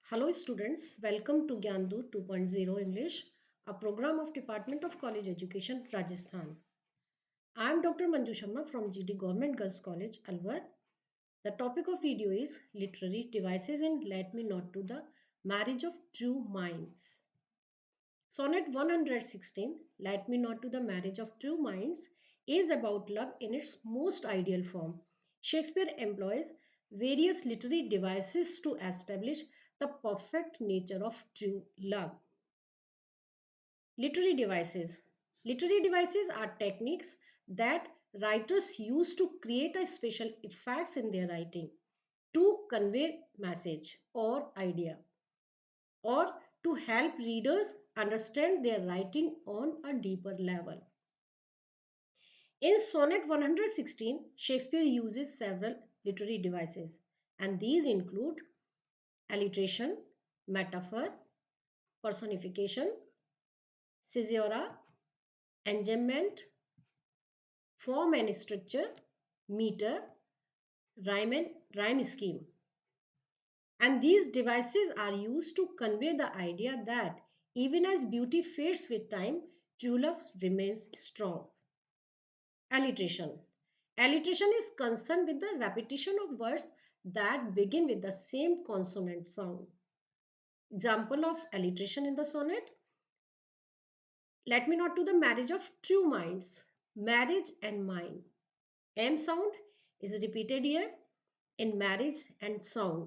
Hello students, welcome to Gyandu 2.0 English, a program of Department of College Education, Rajasthan. I am Dr. Manju Sharma from GD Government Girls College, Alwar. The topic of video is literary devices and let me not to the marriage of true minds. Sonnet 116, Let Me Not to the Marriage of True Minds, is about love in its most ideal form. Shakespeare employs various literary devices to establish the perfect nature of true love. Literary devices. Literary devices are techniques that writers use to create a special effects in their writing to convey message or idea, or to help readers understand their writing on a deeper level. In Sonnet 116, Shakespeare uses several literary devices, and these include alliteration, metaphor, personification, caesura, enjambment, form and structure, meter, rhyme scheme. And these devices are used to convey the idea that even as beauty fades with time, true love remains strong. Alliteration. Alliteration is concerned with the repetition of words that begin with the same consonant sound. Example of alliteration in the sonnet. Let me not to the marriage of true minds. Marriage and mine. M sound is repeated here in marriage and sound.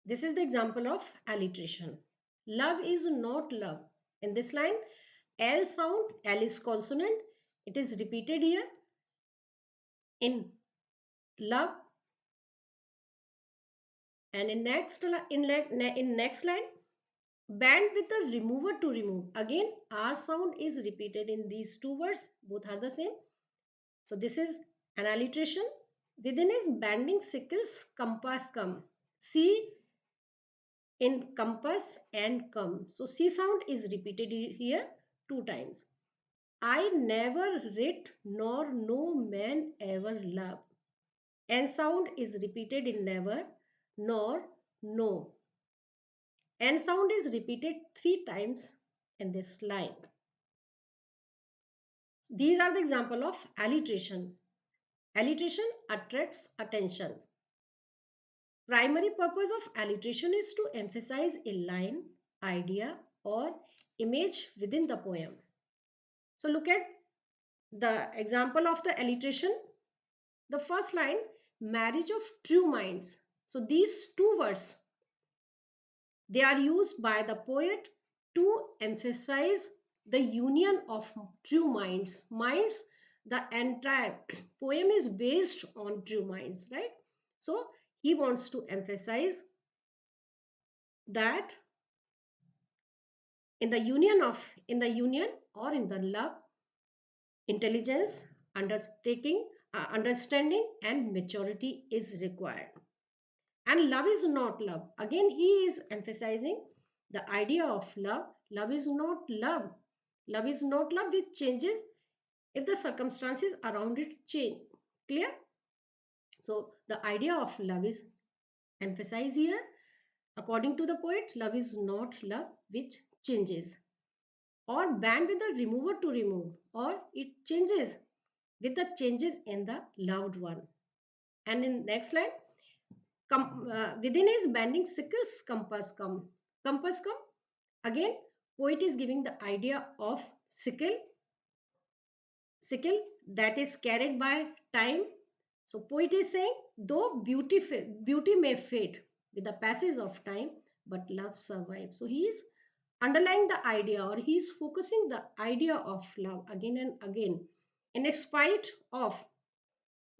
This is the example of alliteration. Love is not love. In this line, L sound, L is consonant. It is repeated here in love, and in next line, band with the remover to remove. Again, R sound is repeated in these two words. Both are the same. So this is an alliteration. Within is banding sickles compass come. C in compass and come. So C sound is repeated here two times. I never writ nor no man ever loved. N sound is repeated in never nor no. N sound is repeated three times in this line. These are the example of alliteration. Alliteration attracts attention. Primary purpose of alliteration is to emphasize a line, idea, or image within the poem. So look at the example of the alliteration. The first line, marriage of true minds. So these two words, they are used by the poet to emphasize the union of true minds. Minds, the entire poem is based on true minds, right? So he wants to emphasize that in the union or in the love, intelligence, understanding and maturity is required. And love is not love. Again, he is emphasizing the idea of love. Love is not love. Love is not love which changes if the circumstances around it change. Clear? So the idea of love is emphasized here. According to the poet, love is not love which changes. Or band with the remover to remove. Or it changes with the changes in the loved one. And in next line, within is bending sickles compass come. Compass come. Again, poet is giving the idea of sickle that is carried by time. So poet is saying, though beauty may fade with the passage of time, but love survives. So he is underlying the idea, or he is focusing the idea of love again and again. In spite of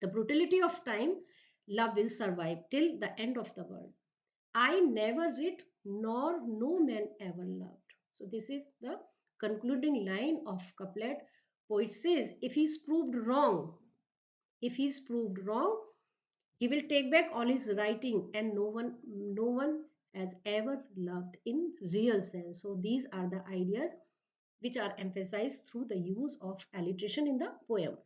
the brutality of time, love will survive till the end of the world. I never writ, nor no man ever loved. So this is the concluding line of couplet. Poet says, if he's proved wrong, he will take back all his writing, and no one has ever loved in real sense. So these are the ideas which are emphasized through the use of alliteration in the poem.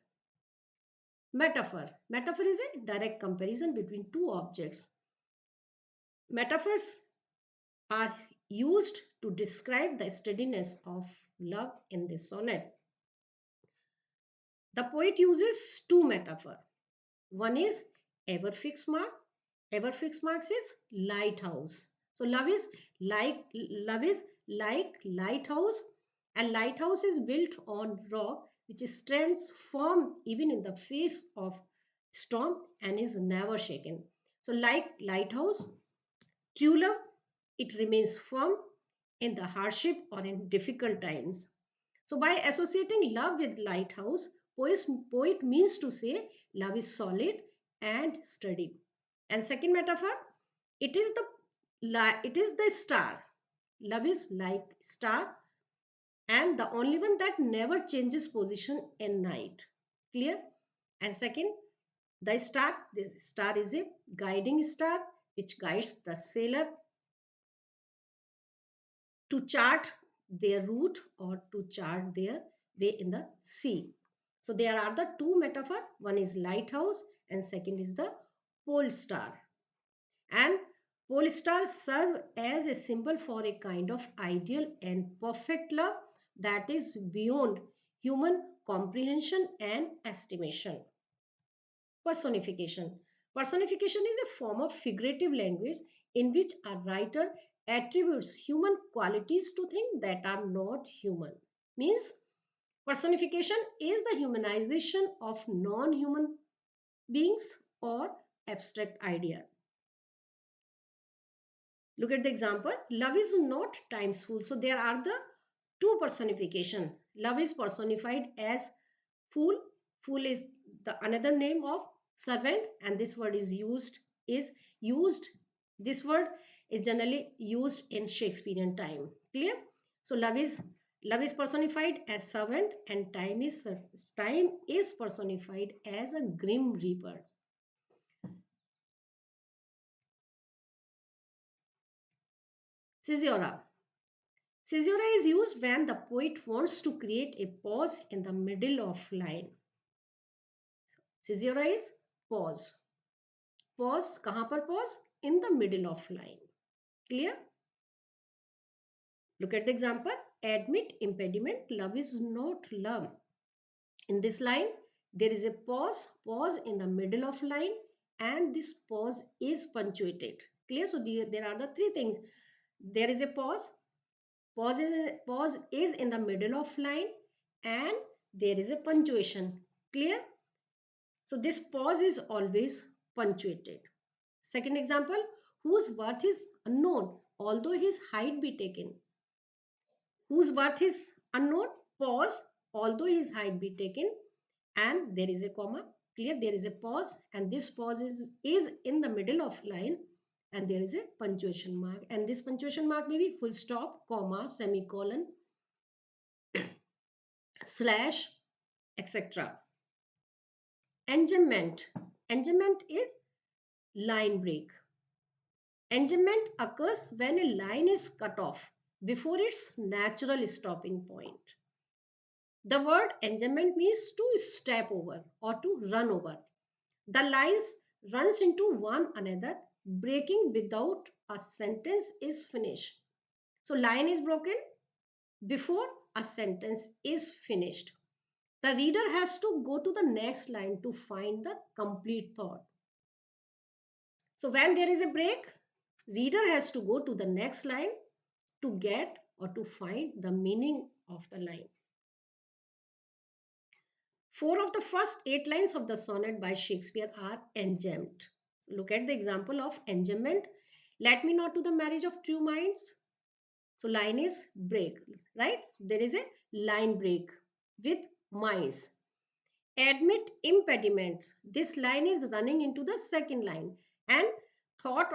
Metaphor. Metaphor is a direct comparison between two objects. Metaphors are used to describe the steadiness of love in this sonnet. The poet uses two metaphors. One is ever fixed mark. Ever fixed marks is lighthouse. So love is like lighthouse, and lighthouse is built on rock which stands firm even in the face of storm and is never shaken. So like lighthouse, true love, it remains firm in the hardship or in difficult times. So by associating love with lighthouse, poet means to say love is solid and steady. And second metaphor, it is the star. Love is like star and the only one that never changes position in night. Clear? And second, this star is a guiding star which guides the sailor to chart their route or to chart their way in the sea. So there are the two metaphor. One is lighthouse and second is the pole star. And pole stars serve as a symbol for a kind of ideal and perfect love that is beyond human comprehension and estimation. Personification. Personification is a form of figurative language in which a writer attributes human qualities to things that are not human. Means personification is the humanization of non-human beings or abstract idea. Look at the example. Love is not times full. So there are the two personification. Love is personified as fool. Fool is the another name of servant, and this word is used. This word is generally used in Shakespearean time. Clear? So love is personified as servant, and time is personified as a grim reaper. Caesura. Caesura is used when the poet wants to create a pause in the middle of line. Caesura is pause. Pause, कहाँ पर pause? In the middle of line. Clear? Look at the example. Admit impediment. Love is not love. In this line, there is a pause in the middle of line, and this pause is punctuated. Clear? So there are the three things. There is a pause is in the middle of line, and there is a punctuation. Clear? So this pause is always punctuated. Second example, whose birth is unknown, although his height be taken. Whose birth is unknown, pause, although his height be taken, and there is a comma. Clear? There is a pause, and this pause is in the middle of line, and there is a punctuation mark. And this punctuation mark may be full stop, comma, semicolon, slash, etc. Enjambment. Enjambment is line break. Enjambment occurs when a line is cut off before its natural stopping point. The word enjambment means to step over or to run over. The lines runs into one another, breaking without a sentence is finished. So line is broken before a sentence is finished. The reader has to go to the next line to find the complete thought. So when there is a break, reader has to go to the next line to get or to find the meaning of the line. Four of the first 8 lines of the sonnet by Shakespeare are enjambed. So look at the example of enjambment. Let me not to the marriage of true minds. So line is break, right? So there is a line break with minds. Admit impediments. This line is running into the second line, and thought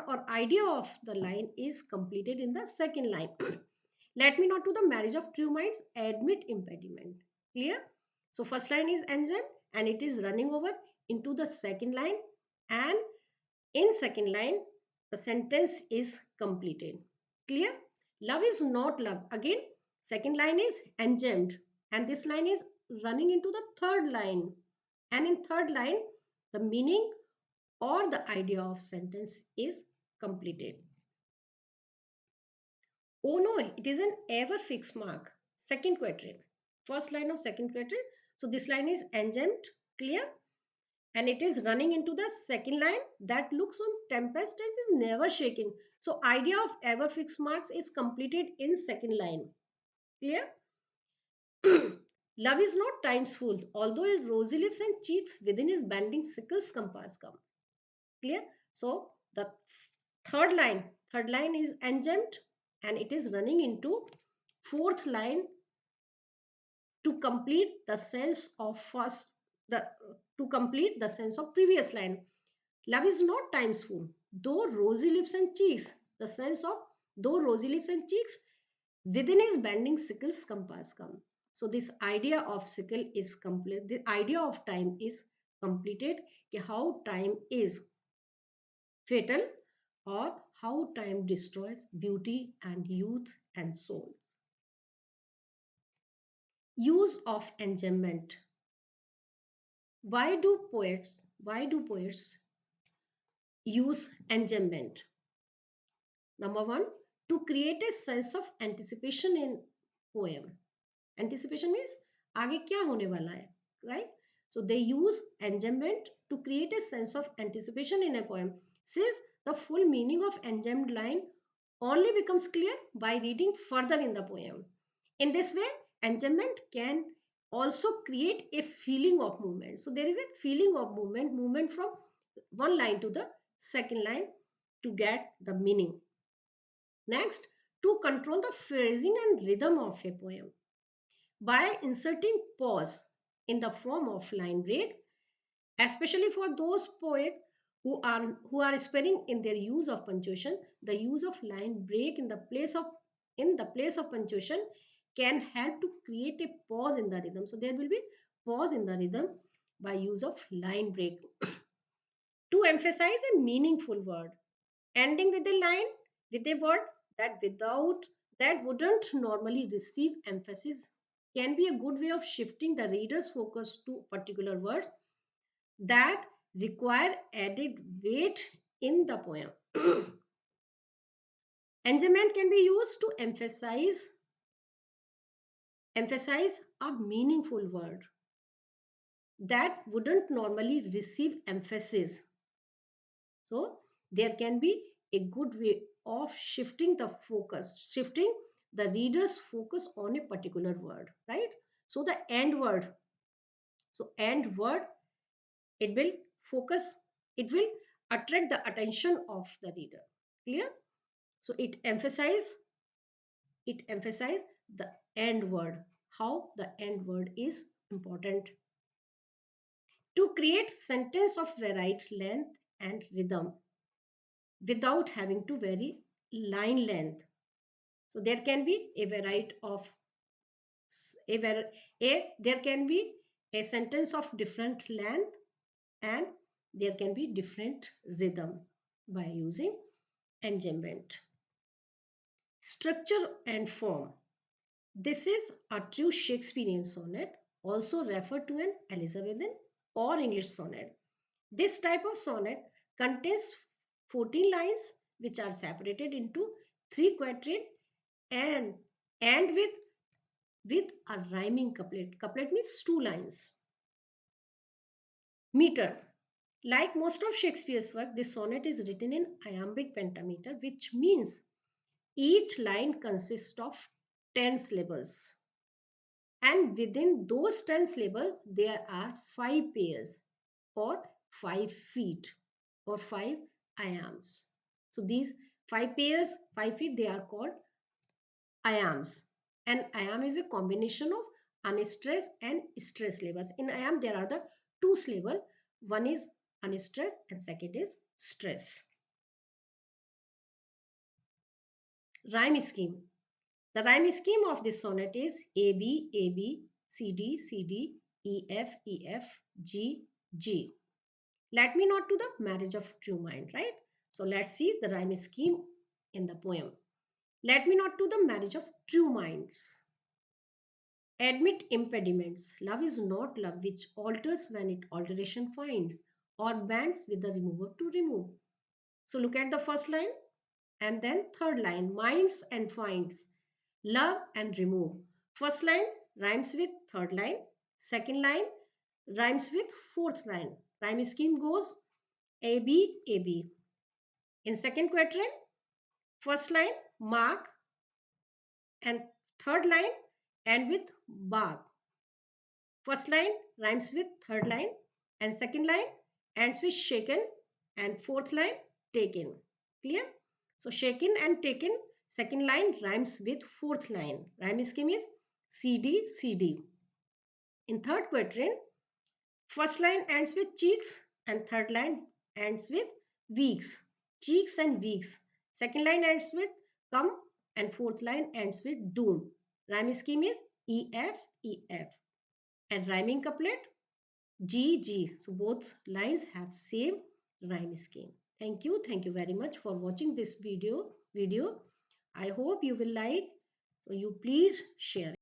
or idea of the line is completed in the second line. Let me not to the marriage of true minds. Admit impediment. Clear? So first line is enjambed and it is running over into the second line, and in second line the sentence is completed. Clear? Love is not love. Again, second line is enjambed and this line is running into the third line, and in third line the meaning or the idea of sentence is completed. Oh no, it is an ever fixed mark. Second quatrain. First line of second quatrain. So this line is engemmed, clear? And it is running into the second line that looks on tempest as is never shaking. So idea of ever fixed marks is completed in second line. Clear? Love is not time's full, although his rosy lips and cheeks within his bending sickles compass come. Clear? So the third line is engemmed and it is running into fourth line to complete the sense of first the to complete the sense of previous line. Love is not time's full, though rosy lips and cheeks. The sense of though rosy lips and cheeks within his bending sickles compass come. So this idea of sickle is complete. The idea of time is completed. How time is fatal or how time destroys beauty and youth and soul. Use of enjambment. Why do poets use enjambment? Number one, to create a sense of anticipation in poem. Anticipation means आगे क्या होने वाला है, right? So they use enjambment to create a sense of anticipation in a poem. Since the full meaning of enjambed line only becomes clear by reading further in the poem. In this way, enjambment can also create a feeling of movement. So there is a feeling of movement from one line to the second line to get the meaning. Next, to control the phrasing and rhythm of a poem. By inserting pause in the form of line break, especially for those poets who are sparing in their use of punctuation, the use of line break in the place of punctuation can help to create a pause in the rhythm. So there will be pause in the rhythm by use of line break to emphasize a meaningful word, ending with a line with a word that wouldn't normally receive emphasis can be a good way of shifting the reader's focus to particular words that require added weight in the poem. Enjambment can be used to emphasize a meaningful word that wouldn't normally receive emphasis. So there can be a good way of shifting the reader's focus on a particular word, right? So the end word, end word, it will focus, it will attract the attention of the reader. Clear? So it emphasize the end word, how the end word is important to create sentence of varied length and rhythm without having to vary line length. So there can be a variety of there can be a sentence of different length and there can be different rhythm by using enjambment. Structure and form. This is a true Shakespearean sonnet, also referred to an Elizabethan or English sonnet. This type of sonnet contains 14 lines which are separated into three quatrains and with a rhyming couplet. Couplet means two lines. Meter. Like most of Shakespeare's work, this sonnet is written in iambic pentameter, which means each line consists of 10 syllables. And within those 10 syllables, there are 5 pairs or 5 feet or 5 iambs. So these 5 pairs, 5 feet, they are called iambs. And iamb is a combination of unstressed and stressed syllables. In iamb, there are the two syllables. One is unstressed and second is stress. Rhyme scheme. The rhyme scheme of this sonnet is AB, AB, CD, CD, EF, EF, G, G. Let me not to the marriage of true mind, right? So let's see the rhyme scheme in the poem. Let me not to the marriage of true minds. Admit impediments. Love is not love which alters when it alteration finds or bends with the remover to remove. So look at the first line and then third line, minds and finds, love and remove. First line rhymes with third line. Second line rhymes with fourth line. Rhyme scheme goes A B A B. In second quadrant, first line mark and third line end with bag. First line rhymes with third line and second line ends with shaken and fourth line taken. Clear? So shaken and taken, second line rhymes with fourth line. Rhyme scheme is CD CD. In third quadrant, first line ends with cheeks and third line ends with weeks. Cheeks and weeks. Second line ends with come and fourth line ends with doom. Rhyme scheme is EF EF. And rhyming couplet G G. So both lines have same rhyme scheme. Thank you. Thank you very much for watching this video. I hope you will like. So you please share.